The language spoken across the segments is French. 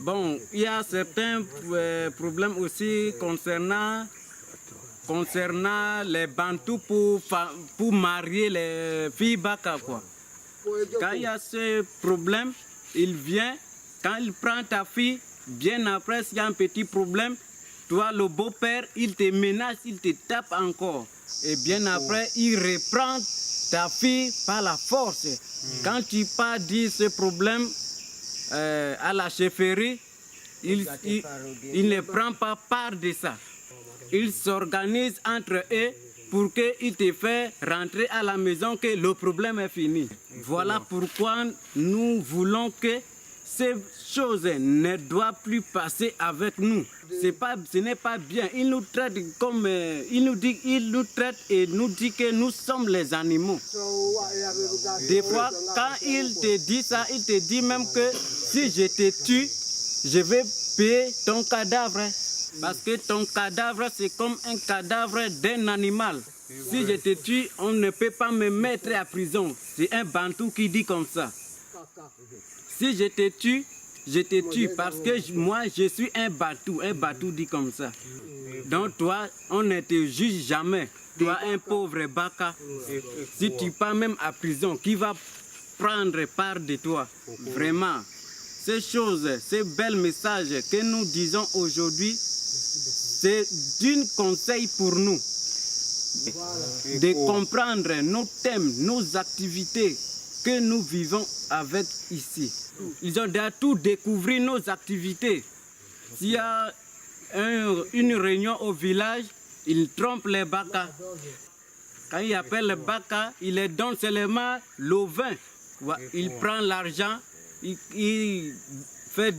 Bon, il y a certains problèmes aussi concernant les Bantous pour marier les filles Baka, quoi. Quand il y a ce problème, il vient, quand il prend ta fille, bien après, s'il y a un petit problème, toi, le beau-père, il te menace, il te tape encore. Et bien après, il reprend ta fille par la force. Quand tu pars dire ce problème à la chefferie, il ne prend pas part de ça. Ils s'organisent entre eux pour qu'ils te fassent rentrer à la maison que le problème est fini. Voilà pourquoi nous voulons que ces choses ne doivent plus passer avec nous. Ce n'est pas bien. Ils nous traitent comme il nous traite et nous dit que nous sommes les animaux. Des fois, quand il te dit ça, il te dit même que si je te tue, je vais payer ton cadavre. Parce que ton cadavre, c'est comme un cadavre d'un animal. Si je te tue, on ne peut pas me mettre à prison. C'est un Bantou qui dit comme ça. Si je te tue parce que moi, je suis un Bantou. Un Bantou dit comme ça. Donc toi, on ne te juge jamais. Toi, un pauvre Baka, si tu pars même à prison, qui va prendre part de toi? Vraiment, ces choses, ces belles messages que nous disons aujourd'hui, c'est d'un conseil pour nous de comprendre nos thèmes, nos activités que nous vivons avec ici. Ils ont déjà tout découvert nos activités. S'il y a une réunion au village, ils trompent les Baka. Quand ils appellent les Baka, ils les donnent seulement le vin. Il prend l'argent, il fait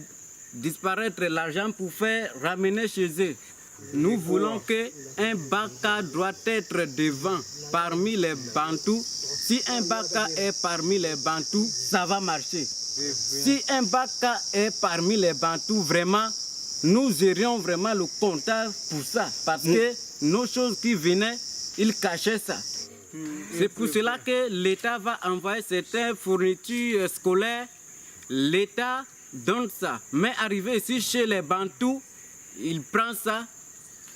disparaître l'argent pour faire ramener chez eux. Nous voulons qu'un Baka doit être devant parmi les Bantous. Si un Baka est parmi les Bantous, ça va marcher. Si un Baka est parmi les Bantous, vraiment, nous irions vraiment le compter pour ça. Parce que nos choses qui venaient, ils cachaient ça. C'est pour cela que l'État va envoyer certaines fournitures scolaires. L'État donne ça. Mais arrivé ici chez les Bantous, il prend ça,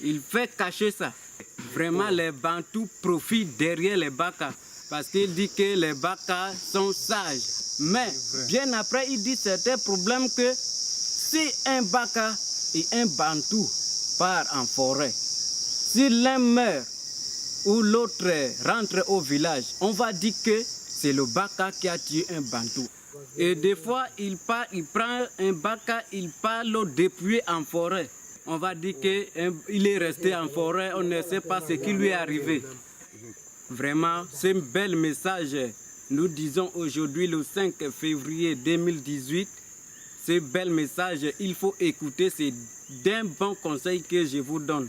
il fait cacher ça. Vraiment, les Bantous profitent derrière les Baka. Parce qu'il dit que les Baka sont sages. Mais bien après, il dit certains problèmes que si un Baka et un Bantou part en forêt, si l'un meurt ou l'autre rentre au village, on va dire que c'est le Baka qui a tué un Bantou. Et des fois, il prend un Baka, il part le dépouiller en forêt. On va dire qu'il est resté en forêt, on ne sait pas ce qui lui est arrivé. Vraiment, c'est un bel message. Nous disons aujourd'hui, le 5 février 2018, ce bel message, il faut écouter, c'est d'un bon conseil que je vous donne.